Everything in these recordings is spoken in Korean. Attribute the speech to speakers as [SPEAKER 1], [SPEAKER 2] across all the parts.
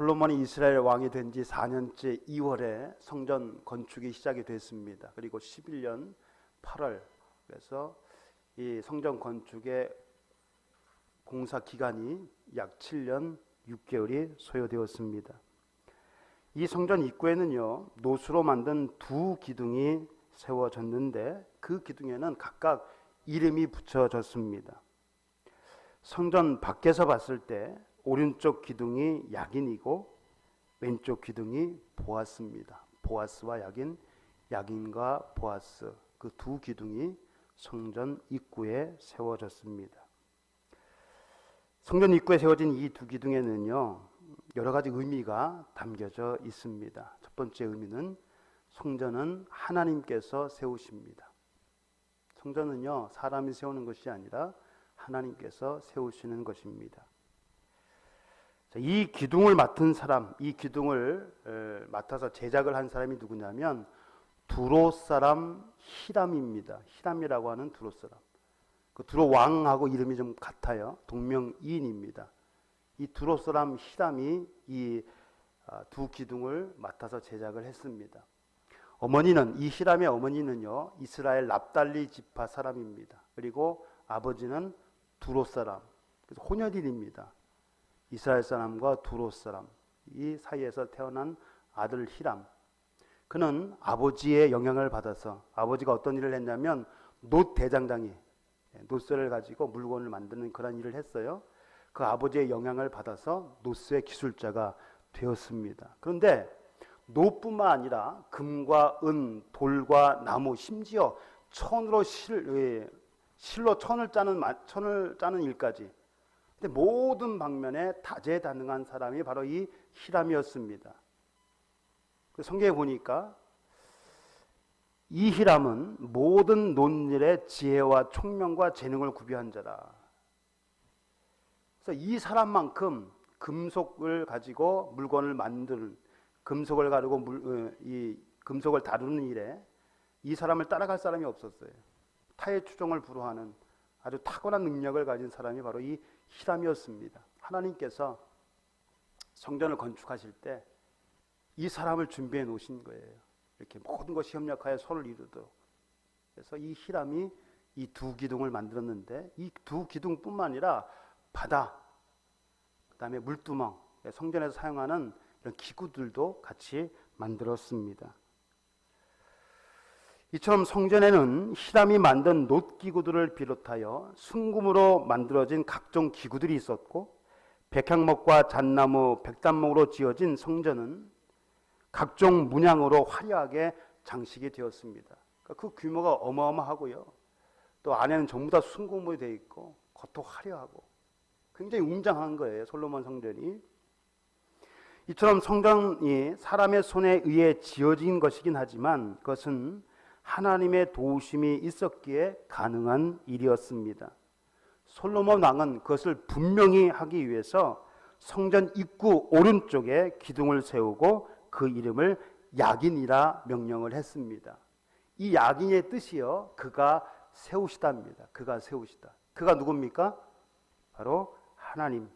[SPEAKER 1] 솔로몬이 이스라엘 왕이 된 지 4년째 2월에 성전 건축이 시작이 됐습니다. 그리고 11년 8월, 그래서 이 성전 건축의 공사 기간이 약 7년 6개월이 소요되었습니다. 이 성전 입구에는요, 노수로 만든 두 기둥이 세워졌는데 그 기둥에는 각각 이름이 붙여졌습니다. 성전 밖에서 봤을 때 오른쪽 기둥이 야긴이고 왼쪽 기둥이 보아스입니다. 보아스와 야긴, 야긴과 보아스, 그 두 기둥이 성전 입구에 세워졌습니다. 성전 입구에 세워진 이 두 기둥에는요, 여러 가지 의미가 담겨져 있습니다. 첫 번째 의미는 성전은 하나님께서 세우십니다. 성전은요, 사람이 세우는 것이 아니라 하나님께서 세우시는 것입니다. 이 기둥을 맡은 사람, 이 기둥을 맡아서 제작을 한 사람이 누구냐면 두로 사람 히람입니다. 히람이라고 하는 두로 사람. 그 두로 왕하고 이름이 좀 같아요. 동명이인입니다. 이 두로 사람 히람이 이 두 기둥을 맡아서 제작을 했습니다. 어머니는, 이 히람의 어머니는요, 이스라엘 납달리 지파 사람입니다. 그리고 아버지는 두로 사람, 그래서 혼혈인입니다. 이스라엘 사람과 두로 사람, 이 사이에서 태어난 아들 히람. 그는 아버지의 영향을 받아서, 아버지가 어떤 일을 했냐면 놋 대장장이, 놋쇠를 가지고 물건을 만드는 그런 일을 했어요. 그 아버지의 영향을 받아서 놋쇠 기술자가 되었습니다. 그런데 놋뿐만 아니라 금과 은, 돌과 나무, 심지어 천으로 실로 천을 짜는 일까지, 근데 모든 방면에 다재다능한 사람이 바로 이 히람이었습니다. 성경에 보니까 이 히람은 모든 논일의 지혜와 총명과 재능을 구비한 자라. 그래서 이 사람만큼 금속을 가지고 물건을 만드는, 금속을 가지고 이 금속을 다루는 일에 이 사람을 따라갈 사람이 없었어요. 타의 추종을 불허하는 아주 탁월한 능력을 가진 사람이 바로 이 히람이었습니다. 하나님께서 성전을 건축하실 때 이 사람을 준비해 놓으신 거예요. 이렇게 모든 것이 협력하여 손을 이루도록. 그래서 이 히람이 이 두 기둥을 만들었는데, 이 두 기둥뿐만 아니라 바다, 그 다음에 물두멍, 성전에서 사용하는 이런 기구들도 같이 만들었습니다. 이처럼 성전에는 히람이 만든 놋기구들을 비롯하여 순금으로 만들어진 각종 기구들이 있었고, 백향목과 잣나무, 백단목으로 지어진 성전은 각종 문양으로 화려하게 장식이 되었습니다. 그러니까 그 규모가 어마어마하고요. 또 안에는 전부 다 순금으로 되어 있고 겉도 화려하고 굉장히 웅장한 거예요, 솔로몬 성전이. 이처럼 성전이 사람의 손에 의해 지어진 것이긴 하지만 그것은 하나님의 도우심이 있었기에 가능한 일이었습니다. 솔로몬 왕은 그것을 분명히 하기 위해서 성전 입구 오른쪽에 기둥을 세우고 그 이름을 야긴이라 명령을 했습니다. 이 야긴의 뜻이요, 그가 세우시다입니다. 그가 세우시다. 그가 누굽니까? 바로 하나님.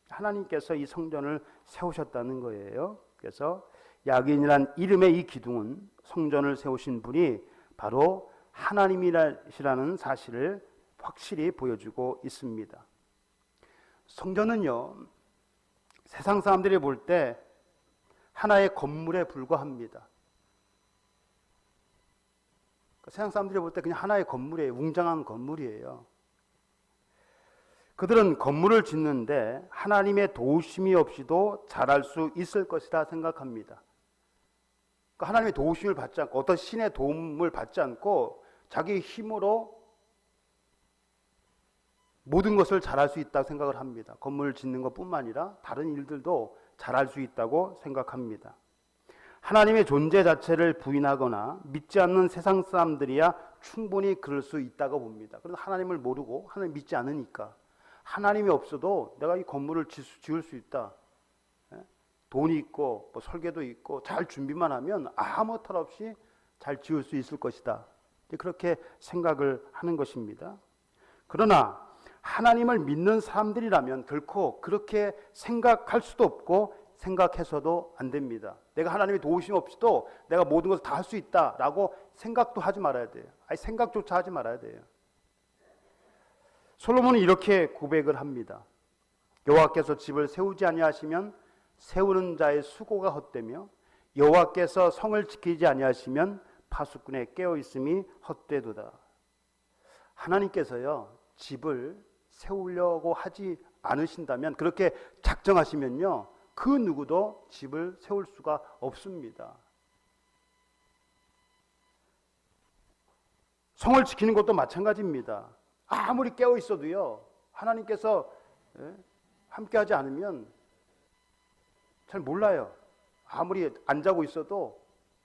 [SPEAKER 1] 하나님께서 이 성전을 세우셨다는 거예요. 그래서 야긴이란 이름의 이 기둥은 성전을 세우신 분이 바로 하나님이라는 사실을 확실히 보여주고 있습니다. 성전은요, 세상 사람들이 볼 때 하나의 건물에 불과합니다. 세상 사람들이 볼 때 그냥 하나의 건물이에요. 웅장한 건물이에요. 그들은 건물을 짓는데 하나님의 도우심이 없이도 잘할 수 있을 것이라 생각합니다. 그러니까 하나님의 도우심을 받지 않고, 어떤 신의 도움을 받지 않고 자기 힘으로 모든 것을 잘할 수 있다고 생각을 합니다. 건물을 짓는 것뿐만 아니라 다른 일들도 잘할 수 있다고 생각합니다. 하나님의 존재 자체를 부인하거나 믿지 않는 세상 사람들이야 충분히 그럴 수 있다고 봅니다. 그런데 하나님을 모르고 하나님 믿지 않으니까 하나님이 없어도 내가 이 건물을 지을 수 있다. 돈이 있고 뭐 설계도 있고 잘 준비만 하면 아무 탈 없이 잘 지을 수 있을 것이다. 그렇게 생각을 하는 것입니다. 그러나 하나님을 믿는 사람들이라면 결코 그렇게 생각할 수도 없고 생각해서도 안 됩니다. 내가 하나님의 도우심 없이도 내가 모든 것을 다 할 수 있다라고 생각도 하지 말아야 돼요. 아니, 생각조차 하지 말아야 돼요. 솔로몬은 이렇게 고백을 합니다. 여호와께서 집을 세우지 아니하시면 세우는 자의 수고가 헛되며 여호와께서 성을 지키지 아니하시면 파수꾼의 깨어 있음이 헛되도다. 하나님께서요, 집을 세우려고 하지 않으신다면, 그렇게 작정하시면요, 그 누구도 집을 세울 수가 없습니다. 성을 지키는 것도 마찬가지입니다. 아무리 깨어 있어도요, 하나님께서 함께하지 않으면 잘 몰라요. 아무리 안 자고 있어도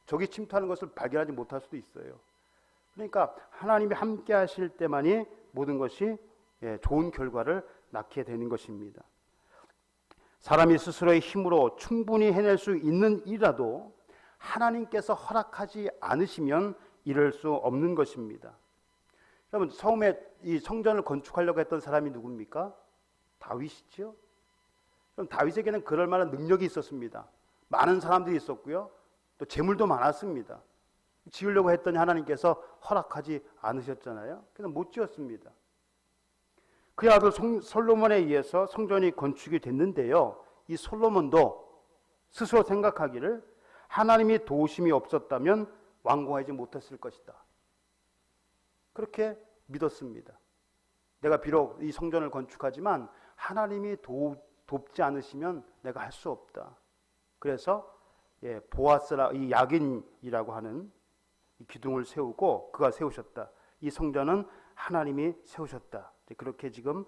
[SPEAKER 1] 적이 침투하는 것을 발견하지 못할 수도 있어요. 그러니까 하나님이 함께 하실 때만이 모든 것이 좋은 결과를 낳게 되는 것입니다. 사람이 스스로의 힘으로 충분히 해낼 수 있는 일이라도 하나님께서 허락하지 않으시면 이룰 수 없는 것입니다. 여러분, 처음에 이 성전을 건축하려고 했던 사람이 누굽니까? 다윗이죠. 그럼 다윗에게는 그럴 만한 능력이 있었습니다. 많은 사람들이 있었고요, 또 재물도 많았습니다. 지으려고 했더니 하나님께서 허락하지 않으셨잖아요. 그래서 못 지었습니다. 그의 아들 솔로몬에 의해서 성전이 건축이 됐는데요, 이 솔로몬도 스스로 생각하기를 하나님이 도우심이 없었다면 완공하지 못했을 것이다, 그렇게 믿었습니다. 내가 비록 이 성전을 건축하지만 하나님이 돕지 않으시면 내가 할 수 없다. 그래서 보아스라, 이 야긴이라고 하는 이 기둥을 세우고 그가 세우셨다. 이 성전은 하나님이 세우셨다. 그렇게 지금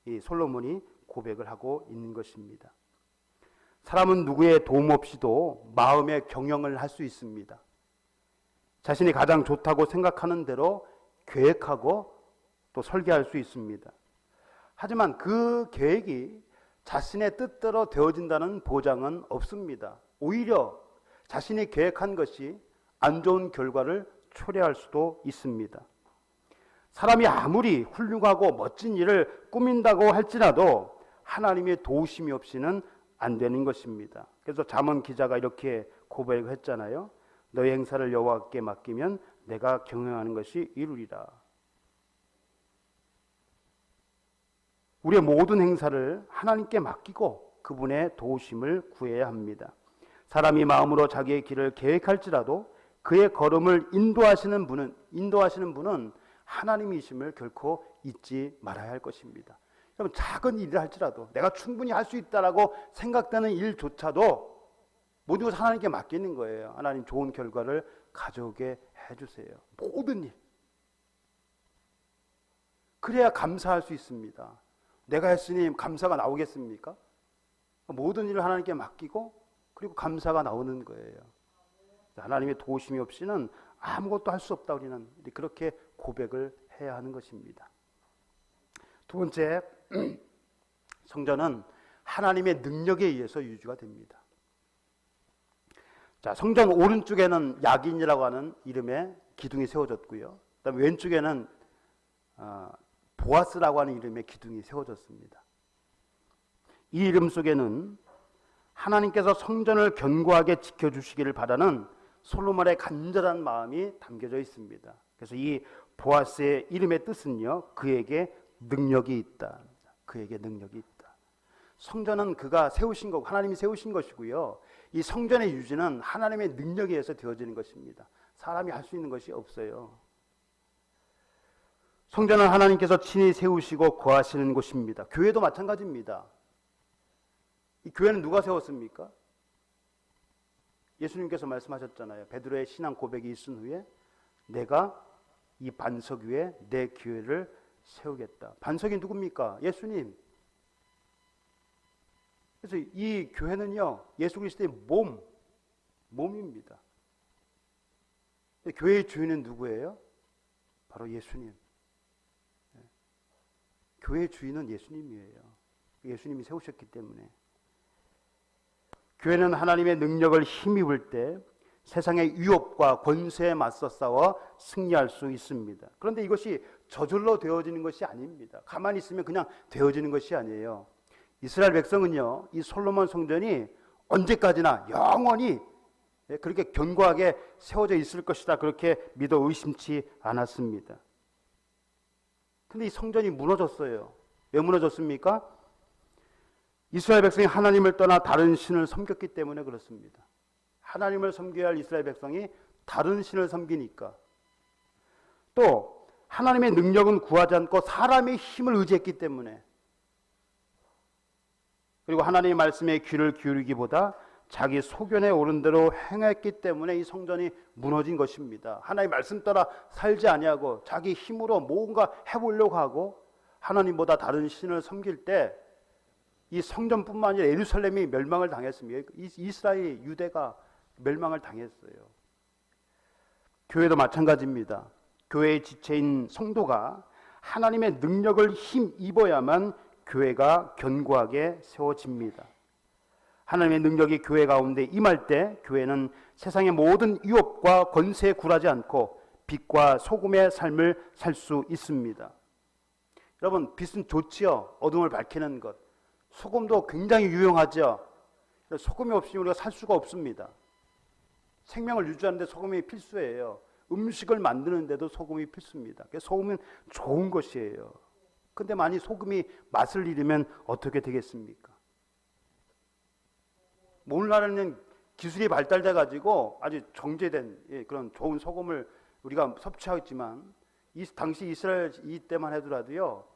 [SPEAKER 1] 이 솔로몬이 고백을 하고 있는 것입니다. 사람은 누구의 도움 없이도 마음의 경영을 할 수 있습니다. 자신이 가장 좋다고 생각하는 대로 계획하고 또 설계할 수 있습니다. 하지만 그 계획이 자신의 뜻대로 되어진다는 보장은 없습니다. 오히려 자신이 계획한 것이 안 좋은 결과를 초래할 수도 있습니다. 사람이 아무리 훌륭하고 멋진 일을 꾸민다고 할지라도 하나님의 도우심이 없이는 안 되는 것입니다. 그래서 잠언 기자가 이렇게 고백을 했잖아요. 너의 행사를 여호와께 맡기면 내가 경영하는 것이 이루리라. 우리의 모든 행사를 하나님께 맡기고 그분의 도우심을 구해야 합니다. 사람이 마음으로 자기의 길을 계획할지라도 그의 걸음을 인도하시는 분은 하나님이심을 결코 잊지 말아야 할 것입니다. 여러분, 작은 일을 할지라도 내가 충분히 할 수 있다라고 생각되는 일조차도 모든 것을 하나님께 맡기는 거예요. 하나님 좋은 결과를 가져오게 해주세요. 모든 일. 그래야 감사할 수 있습니다. 내가 했으니 감사가 나오겠습니까? 모든 일을 하나님께 맡기고 그리고 감사가 나오는 거예요. 하나님의 도우심이 없이는 아무것도 할 수 없다. 우리는 그렇게 고백을 해야 하는 것입니다. 두 번째, 성전은 하나님의 능력에 의해서 유지가 됩니다. 자, 성전 오른쪽에는 야긴이라고 하는 이름의 기둥이 세워졌고요. 그다음에 왼쪽에는 보아스라고 하는 이름의 기둥이 세워졌습니다. 이 이름 속에는 하나님께서 성전을 견고하게 지켜주시기를 바라는 솔로몬의 간절한 마음이 담겨져 있습니다. 그래서 이 보아스의 이름의 뜻은요, 그에게 능력이 있다. 그에게 능력이 있다. 성전은 그가 세우신 거고 하나님이 세우신 것이고요. 이 성전의 유지는 하나님의 능력에 의해서 되어지는 것입니다. 사람이 할 수 있는 것이 없어요. 성전은 하나님께서 친히 세우시고 거하시는 곳입니다. 교회도 마찬가지입니다. 이 교회는 누가 세웠습니까? 예수님께서 말씀하셨잖아요. 베드로의 신앙 고백이 있은 후에 내가 이 반석 위에 내 교회를 세우겠다. 반석이 누굽니까? 예수님. 그래서 이 교회는요, 예수 그리스도의 몸입니다. 교회의 주인은 누구예요? 바로 예수님. 교회의 주인은 예수님이에요. 예수님이 세우셨기 때문에. 교회는 하나님의 능력을 힘입을 때 세상의 위협과 권세에 맞서 싸워 승리할 수 있습니다. 그런데 이것이 저절로 되어지는 것이 아닙니다. 가만히 있으면 그냥 되어지는 것이 아니에요. 이스라엘 백성은요, 이 솔로몬 성전이 언제까지나 영원히 그렇게 견고하게 세워져 있을 것이다. 그렇게 믿어 의심치 않았습니다. 근데 이 성전이 무너졌어요. 왜 무너졌습니까? 이스라엘 백성이 하나님을 떠나 다른 신을 섬겼기 때문에 그렇습니다. 하나님을 섬겨야 할 이스라엘 백성이 다른 신을 섬기니까. 또 하나님의 능력은 구하지 않고 사람의 힘을 의지했기 때문에, 그리고 하나님의 말씀에 귀를 기울이기보다 자기 소견에 오른 대로 행했기 때문에 이 성전이 무너진 것입니다. 하나님의 말씀 따라 살지 아니하고 자기 힘으로 뭔가 해보려고 하고 하나님보다 다른 신을 섬길 때 이 성전뿐만 아니라 예루살렘이 멸망을 당했습니다. 이스라엘 유대가 멸망을 당했어요. 교회도 마찬가지입니다. 교회의 지체인 성도가 하나님의 능력을 힘입어야만 교회가 견고하게 세워집니다. 하나님의 능력이 교회 가운데 임할 때 교회는 세상의 모든 유혹과 권세에 굴하지 않고 빛과 소금의 삶을 살 수 있습니다. 여러분, 빛은 좋지요. 어둠을 밝히는 것. 소금도 굉장히 유용하죠. 소금이 없으면 우리가 살 수가 없습니다. 생명을 유지하는 데 소금이 필수예요. 음식을 만드는데도 소금이 필수입니다. 소금은 좋은 것이에요. 근데 만약 소금이 맛을 잃으면 어떻게 되겠습니까? 오늘날에는 기술이 발달돼 가지고 아주 정제된 그런 좋은 소금을 우리가 섭취하고 있지만 이 당시 이스라엘 이때만 하더라도요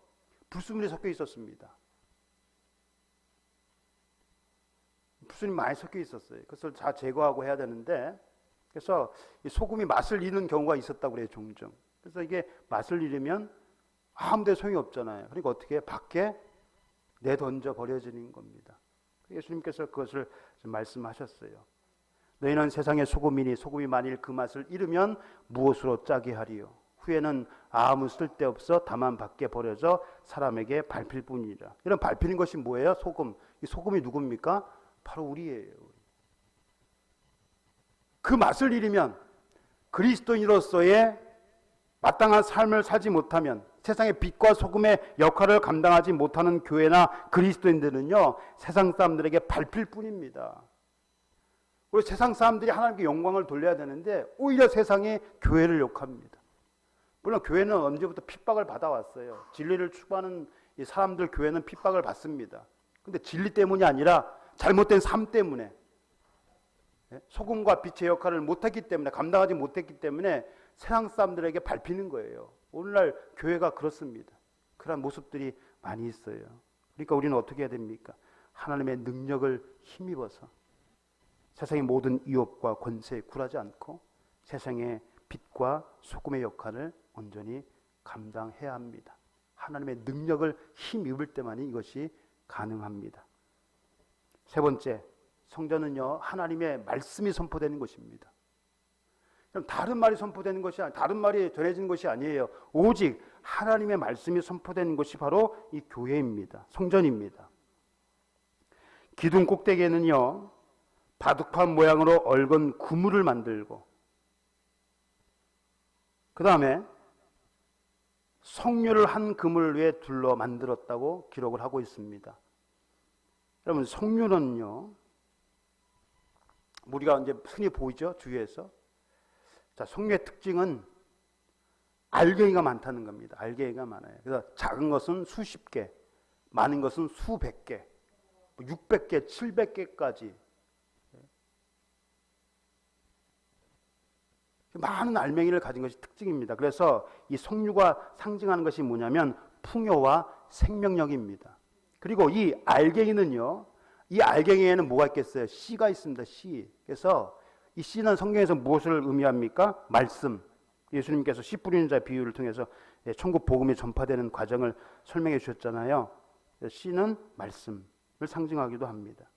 [SPEAKER 1] 불순물이 섞여 있었습니다. 불순물이 많이 섞여 있었어요. 그것을 다 제거하고 해야 되는데, 그래서 이 소금이 맛을 잃는 경우가 있었다고 그래요, 종종. 그래서 이게 맛을 잃으면 아무 데 소용이 없잖아요. 그러니까 어떻게 밖에 내던져 버려지는 겁니다. 예수님께서 그것을 말씀하셨어요. 너희는 세상의 소금이니 소금이 만일 그 맛을 잃으면 무엇으로 짜게 하리요? 후에는 아무 쓸데없어 다만 밖에 버려져 사람에게 밟힐 뿐이라. 이런 밟히는 것이 뭐예요? 소금. 이 소금이 누굽니까? 바로 우리예요. 그 맛을 잃으면 그리스도인으로서의 마땅한 삶을 살지 못하면 세상의 빛과 소금의 역할을 감당하지 못하는 교회나 그리스도인들은요 세상 사람들에게 밟힐 뿐입니다. 우리 세상 사람들이 하나님께 영광을 돌려야 되는데 오히려 세상이 교회를 욕합니다. 물론 교회는 언제부터 핍박을 받아왔어요. 진리를 추구하는 이 사람들 교회는 핍박을 받습니다. 근데 진리 때문이 아니라 잘못된 삶 때문에, 소금과 빛의 역할을 못했기 때문에, 감당하지 못했기 때문에 세상 사람들에게 밟히는 거예요. 오늘날 교회가 그렇습니다. 그런 모습들이 많이 있어요. 그러니까 우리는 어떻게 해야 됩니까? 하나님의 능력을 힘입어서 세상의 모든 위협과 권세에 굴하지 않고 세상의 빛과 소금의 역할을 온전히 감당해야 합니다. 하나님의 능력을 힘입을 때만이 이것이 가능합니다. 세 번째, 성전은요 하나님의 말씀이 선포되는 것입니다. 그럼 다른 말이 선포되는 것이 아니에요. 다른 말이 전해지는 것이 아니에요. 오직 하나님의 말씀이 선포되는 것이 바로 이 교회입니다. 성전입니다. 기둥 꼭대기에는요 바둑판 모양으로 얽은 그물을 만들고 그 다음에 석류를 한 그물 위에 둘러 만들었다고 기록을 하고 있습니다. 여러분, 석류는요 우리가 이제 흔히 보이죠, 주위에서. 자, 석류의 특징은 알갱이가 많다는 겁니다. 알갱이가 많아요. 그래서 작은 것은 수십 개, 많은 것은 수백 개, 600개, 700개까지 많은 알맹이를 가진 것이 특징입니다. 그래서 이 석류가 상징하는 것이 뭐냐면 풍요와 생명력입니다. 그리고 이 알갱이는요, 이 알갱이에는 뭐가 있겠어요? 씨가 있습니다. 씨. 그래서 이 씨는 성경에서 무엇을 의미합니까? 말씀. 예수님께서 씨 뿌리는 자 비유를 통해서 천국 복음이 전파되는 과정을 설명해 주셨잖아요. 씨는 말씀을 상징하기도 합니다.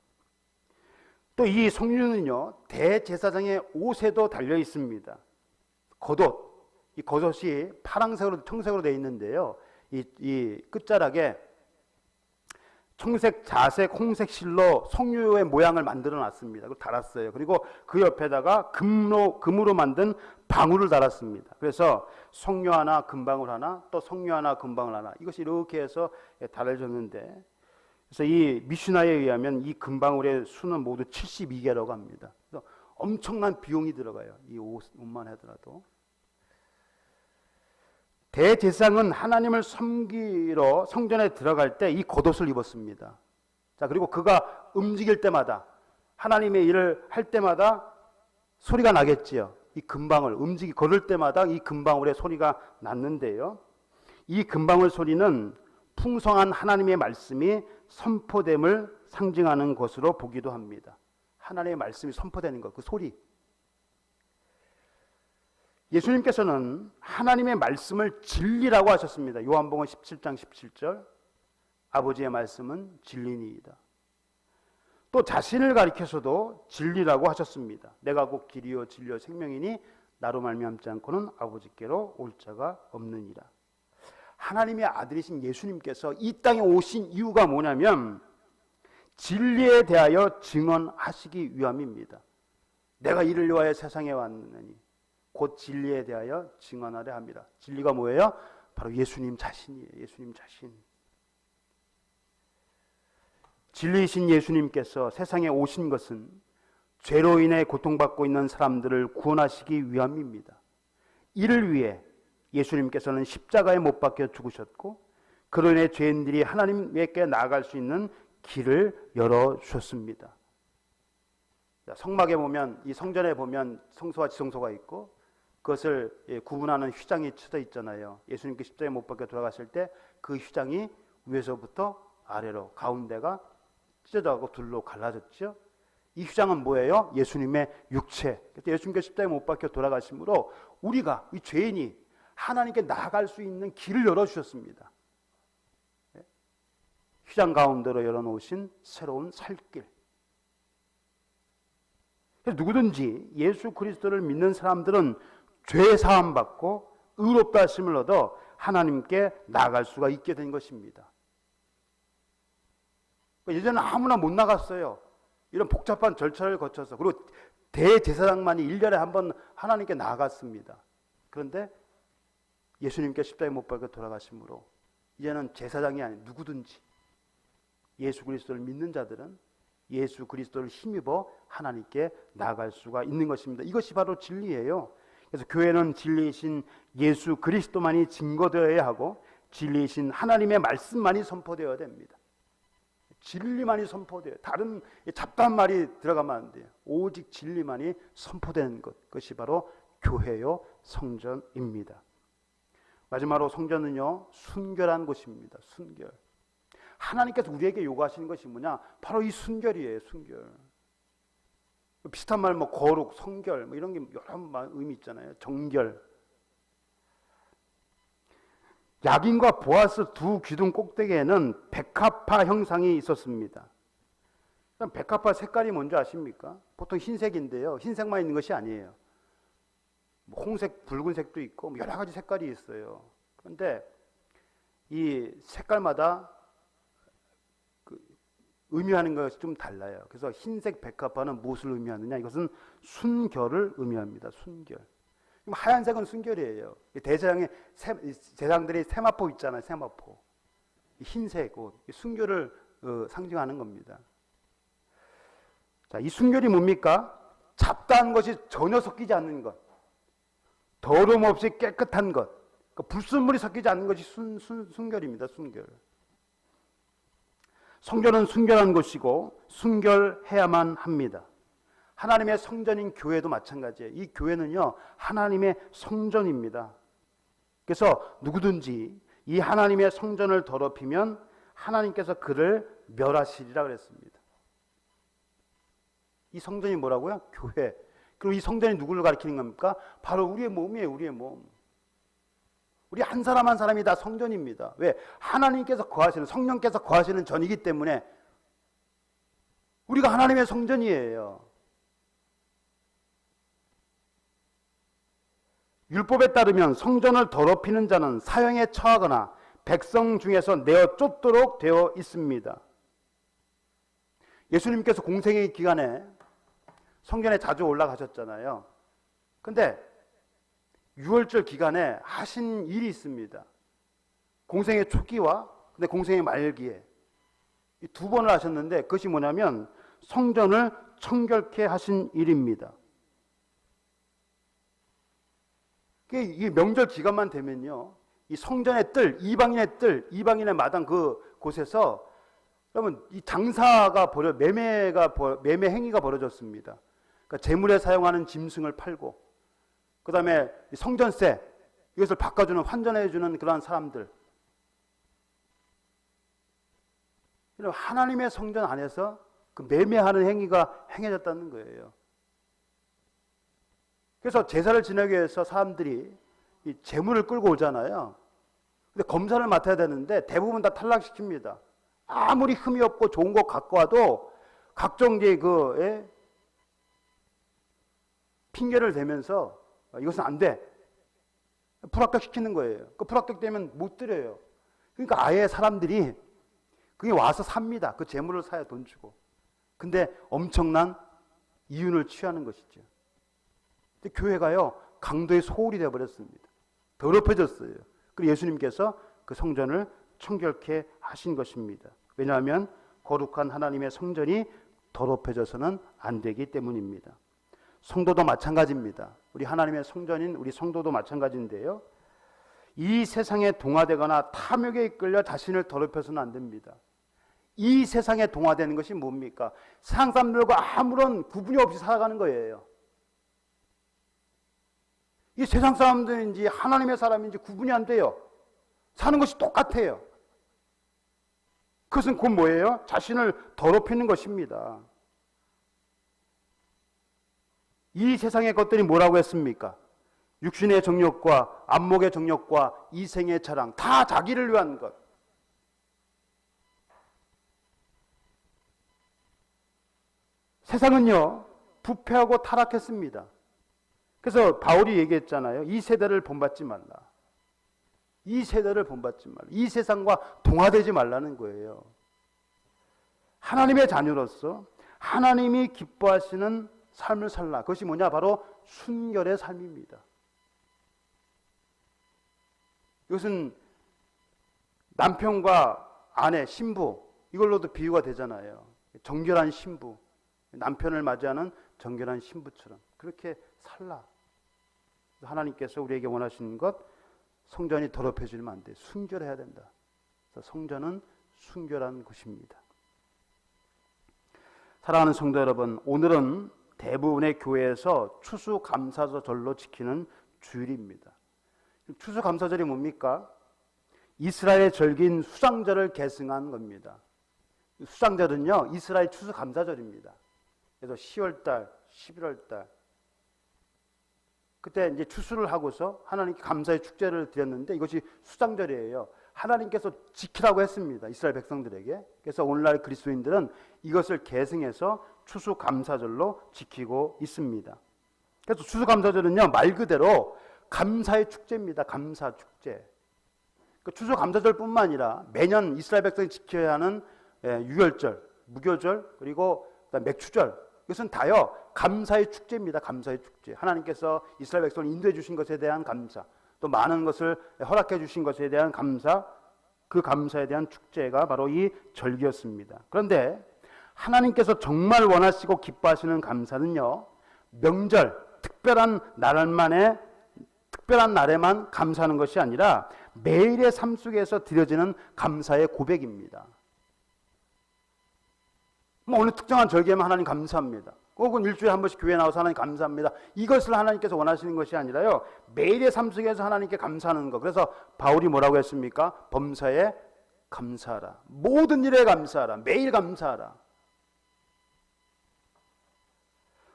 [SPEAKER 1] 또 이 석류는요 대제사장의 옷에도 달려 있습니다. 겉옷. 이 겉옷이 파란색으로 청색으로 되어 있는데요. 이 끝자락에 청색, 자색, 홍색 실로 석류의 모양을 만들어 놨습니다. 그걸 달았어요. 그리고 그 옆에다가 금으로 만든 방울을 달았습니다. 그래서 석류 하나, 금방울 하나, 또 석류 하나, 금방울 하나. 이것이 이렇게 해서 달아졌는데 그래서 이 미슈나에 의하면 이 금방울의 수는 모두 72개라고 합니다. 그래서 엄청난 비용이 들어가요. 이 옷만 하더라도. 대제사장은 하나님을 섬기러 성전에 들어갈 때 이 겉옷을 입었습니다. 자, 그리고 그가 움직일 때마다, 하나님의 일을 할 때마다 소리가 나겠지요. 이 금방울 걸을 때마다 이 금방울의 소리가 났는데요. 이 금방울 소리는 풍성한 하나님의 말씀이 선포됨을 상징하는 것으로 보기도 합니다. 하나님의 말씀이 선포되는 것, 그 소리. 예수님께서는 하나님의 말씀을 진리라고 하셨습니다. 요한복음 17장 17절, 아버지의 말씀은 진리니이다. 또 자신을 가리켜서도 진리라고 하셨습니다. 내가 곧 길이요 진리요 생명이니 나로 말미암지 않고는 아버지께로 올 자가 없느니라. 하나님의 아들이신 예수님께서 이 땅에 오신 이유가 뭐냐면 진리에 대하여 증언하시기 위함입니다. 내가 이를 위하여 세상에 왔느니 곧 진리에 대하여 증언하려 합니다. 진리가 뭐예요? 바로 예수님 자신이에요. 예수님 자신. 진리이신 예수님께서 세상에 오신 것은 죄로 인해 고통받고 있는 사람들을 구원하시기 위함입니다. 이를 위해 예수님께서는 십자가에 못 박혀 죽으셨고 그로 인해 죄인들이 하나님께 나아갈 수 있는 길을 열어주셨습니다. 성막에 보면, 이 성전에 보면 성소와 지성소가 있고 그것을 구분하는 휘장이 쳐져 있잖아요. 예수님께 십자가에 못 박혀 돌아가실 때 그 휘장이 위에서부터 아래로 가운데가 찢어져가고 둘로 갈라졌죠. 이 휘장은 뭐예요? 예수님의 육체. 예수님께 십자가에 못 박혀 돌아가심으로 우리가, 이 죄인이 하나님께 나아갈 수 있는 길을 열어주셨습니다. 휘장 가운데로 열어놓으신 새로운 살길. 누구든지 예수 그리스도를 믿는 사람들은 죄 사함 받고 의롭다 하심을 얻어 하나님께 나아갈 수가 있게 된 것입니다. 예전에는 아무나 못 나갔어요. 이런 복잡한 절차를 거쳐서. 그리고 대제사장만이 1년에 한 번 하나님께 나아갔습니다. 그런데 예수님께 십자가에 못 박혀 돌아가심으로 이제는 제사장이 아닌 누구든지 예수 그리스도를 믿는 자들은 예수 그리스도를 힘입어 하나님께 나아갈 수가 있는 것입니다. 이것이 바로 진리예요. 그래서 교회는 진리이신 예수 그리스도만이 증거되어야 하고 진리이신 하나님의 말씀만이 선포되어야 됩니다. 진리만이 선포돼요. 다른 잡다한 말이 들어가면 안 돼요. 오직 진리만이 선포되는 것, 그것이 바로 교회요 성전입니다. 마지막으로 성전은요 순결한 곳입니다. 순결. 하나님께서 우리에게 요구하시는 것이 뭐냐? 바로 이 순결이에요. 순결. 비슷한 말 뭐 거룩, 성결 뭐 이런 게 여러 의미 있잖아요. 정결. 야긴과 보아스 두 기둥 꼭대기에는 백합화 형상이 있었습니다. 백합화 색깔이 뭔지 아십니까? 보통 흰색인데요. 흰색만 있는 것이 아니에요. 홍색, 붉은색도 있고 여러 가지 색깔이 있어요. 그런데 이 색깔마다 의미하는 것이 좀 달라요. 그래서 흰색 백합화는 무엇을 의미하느냐? 이것은 순결을 의미합니다. 순결. 하얀색은 순결이에요. 제사장들이 세마포 있잖아요. 세마포. 흰색 옷, 순결을 상징하는 겁니다. 자, 이 순결이 뭡니까? 잡다한 것이 전혀 섞이지 않는 것, 더러움 없이 깨끗한 것, 불순물이 섞이지 않는 것이 순결입니다. 순결. 성전은 순결한 곳이고 순결해야만 합니다. 하나님의 성전인 교회도 마찬가지예요. 이 교회는요 하나님의 성전입니다. 그래서 누구든지 이 하나님의 성전을 더럽히면 하나님께서 그를 멸하시리라 그랬습니다. 이 성전이 뭐라고요? 교회. 그리고 이 성전이 누구를 가리키는 겁니까? 바로 우리의 몸이에요. 우리의 몸. 우리 한 사람 한 사람이 다 성전입니다. 왜? 하나님께서 거하시는, 성령께서 거하시는 전이기 때문에 우리가 하나님의 성전이에요. 율법에 따르면 성전을 더럽히는 자는 사형에 처하거나 백성 중에서 내어 쫓도록 되어 있습니다. 예수님께서 공생의 기간에 성전에 자주 올라가셨잖아요. 근데 유월절 기간에 하신 일이 있습니다. 공생의 초기와 근데 공생의 말기에 이 두 번을 하셨는데 그것이 뭐냐면 성전을 청결케 하신 일입니다. 이 명절 기간만 되면요, 이 성전의 뜰, 이방인의 마당 그 곳에서 그러면 이 장사가 매매 행위가 벌어졌습니다. 그러니까 재물에 사용하는 짐승을 팔고, 그 다음에 성전세 이것을 바꿔주는, 환전해주는 그러한 사람들. 하나님의 성전 안에서 그 매매하는 행위가 행해졌다는 거예요. 그래서 제사를 지내기 위해서 사람들이 이 재물을 끌고 오잖아요. 근데 검사를 맡아야 되는데 대부분 다 탈락시킵니다. 아무리 흠이 없고 좋은 거 갖고 와도 각종 핑계를 대면서 이것은 안 돼. 불합격시키는 거예요. 그 불합격되면 못 드려요. 그러니까 아예 사람들이 그게 와서 삽니다. 그 재물을 사야 돈 주고. 근데 엄청난 이윤을 취하는 것이죠. 근데 교회가요, 강도의 소홀이 되어버렸습니다. 더럽혀졌어요. 그리고 예수님께서 그 성전을 청결케 하신 것입니다. 왜냐하면 거룩한 하나님의 성전이 더럽혀져서는 안 되기 때문입니다. 성도도 마찬가지입니다. 우리 하나님의 성전인 우리 성도도 마찬가지인데요, 이 세상에 동화되거나 탐욕에 이끌려 자신을 더럽혀서는 안 됩니다. 이 세상에 동화되는 것이 뭡니까? 세상 사람들과 아무런 구분이 없이 살아가는 거예요. 이 세상 사람들인지 하나님의 사람인지 구분이 안 돼요. 사는 것이 똑같아요. 그것은 곧 뭐예요? 자신을 더럽히는 것입니다. 이 세상의 것들이 뭐라고 했습니까? 육신의 정욕과 안목의 정욕과 이생의 자랑, 다 자기를 위한 것. 세상은요, 부패하고 타락했습니다. 그래서 바울이 얘기했잖아요. 이 세대를 본받지 말라. 이 세대를 본받지 말라. 이 세상과 동화되지 말라는 거예요. 하나님의 자녀로서 하나님이 기뻐하시는 삶을 살라. 그것이 뭐냐? 바로 순결의 삶입니다. 이것은 남편과 아내, 신부, 이걸로도 비유가 되잖아요. 정결한 신부, 남편을 맞이하는 정결한 신부처럼 그렇게 살라. 하나님께서 우리에게 원하시는 것, 성전이 더럽혀지면 안 돼. 순결해야 된다. 그래서 성전은 순결한 곳입니다. 사랑하는 성도 여러분, 오늘은 대부분의 교회에서 추수감사절로 지키는 주일입니다. 추수감사절이 뭡니까? 이스라엘의 절기인 수장절을 계승한 겁니다. 수장절은요, 이스라엘 추수감사절입니다. 그래서 10월달, 11월달 그때 이제 추수를 하고서 하나님께 감사의 축제를 드렸는데 이것이 수장절이에요. 하나님께서 지키라고 했습니다. 이스라엘 백성들에게. 그래서 오늘날 그리스도인들은 이것을 계승해서 추수감사절로 지키고 있습니다. 그래서 추수감사절은요, 말 그대로 감사의 축제입니다. 감사축제. 그 추수감사절뿐만 아니라 매년 이스라엘 백성이 지켜야 하는 유월절, 무교절, 그리고 맥추절, 이것은 다요 감사의 축제입니다. 감사의 축제. 하나님께서 이스라엘 백성을 인도해 주신 것에 대한 감사, 또 많은 것을 허락해 주신 것에 대한 감사, 그 감사에 대한 축제가 바로 이 절기였습니다. 그런데 하나님께서 정말 원하시고 기뻐하시는 감사는요, 명절, 특별한 날에만 감사하는 것이 아니라 매일의 삶 속에서 드려지는 감사의 고백입니다. 어느 특정한 절기에만 하나님 감사합니다. 혹은 일주일에 한 번씩 교회에 나와서 하나님 감사합니다. 이것을 하나님께서 원하시는 것이 아니라요, 매일의 삶 속에서 하나님께 감사하는 것. 그래서 바울이 뭐라고 했습니까? 범사에 감사하라. 모든 일에 감사하라. 매일 감사하라.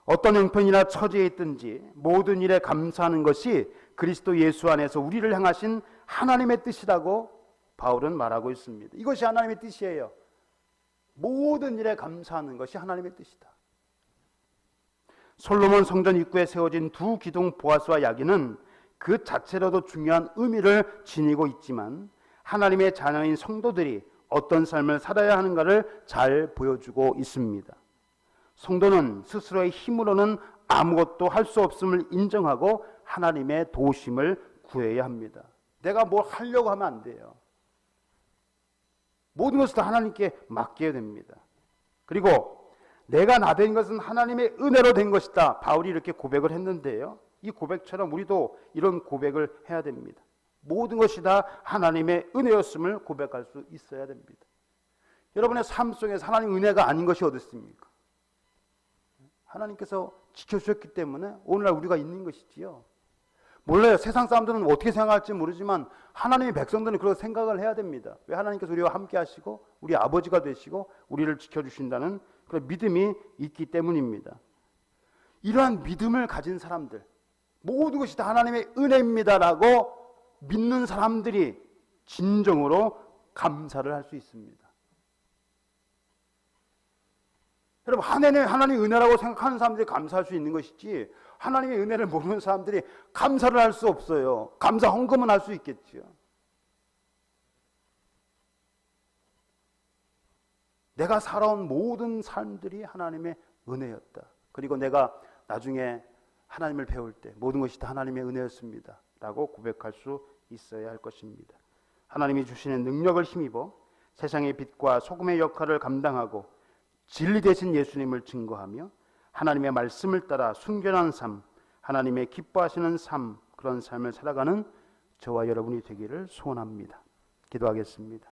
[SPEAKER 1] 어떤 형편이나 처지에 있든지 모든 일에 감사하는 것이 그리스도 예수 안에서 우리를 향하신 하나님의 뜻이라고 바울은 말하고 있습니다. 이것이 하나님의 뜻이에요. 모든 일에 감사하는 것이 하나님의 뜻이다. 솔로몬 성전 입구에 세워진 두 기둥 보아스와 야기는 그 자체로도 중요한 의미를 지니고 있지만 하나님의 자녀인 성도들이 어떤 삶을 살아야 하는가를 잘 보여주고 있습니다. 성도는 스스로의 힘으로는 아무것도 할 수 없음을 인정하고 하나님의 도우심을 구해야 합니다. 내가 뭘 하려고 하면 안 돼요. 모든 것을 다 하나님께 맡겨야 됩니다. 그리고 내가 나 된 것은 하나님의 은혜로 된 것이다. 바울이 이렇게 고백을 했는데요. 이 고백처럼 우리도 이런 고백을 해야 됩니다. 모든 것이 다 하나님의 은혜였음을 고백할 수 있어야 됩니다. 여러분의 삶 속에서 하나님 은혜가 아닌 것이 어디 있습니까? 하나님께서 지켜주셨기 때문에 오늘날 우리가 있는 것이지요. 몰라요. 세상 사람들은 어떻게 생각할지 모르지만 하나님의 백성들은 그렇게 생각을 해야 됩니다. 왜? 하나님께서 우리와 함께 하시고 우리 아버지가 되시고 우리를 지켜주신다는 그런 믿음이 있기 때문입니다. 이러한 믿음을 가진 사람들, 모든 것이 다 하나님의 은혜입니다라고 믿는 사람들이 진정으로 감사를 할 수 있습니다. 여러분, 하나님의 은혜라고 생각하는 사람들이 감사할 수 있는 것이지 하나님의 은혜를 모르는 사람들이 감사를 할 수 없어요. 감사 헌금은 할 수 있겠지요. 내가 살아온 모든 삶들이 하나님의 은혜였다. 그리고 내가 나중에 하나님을 배울 때 모든 것이 다 하나님의 은혜였습니다 라고 고백할 수 있어야 할 것입니다. 하나님이 주시는 능력을 힘입어 세상의 빛과 소금의 역할을 감당하고 진리 되신 예수님을 증거하며 하나님의 말씀을 따라 순결한 삶, 하나님의 기뻐하시는 삶, 그런 삶을 살아가는 저와 여러분이 되기를 소원합니다. 기도하겠습니다.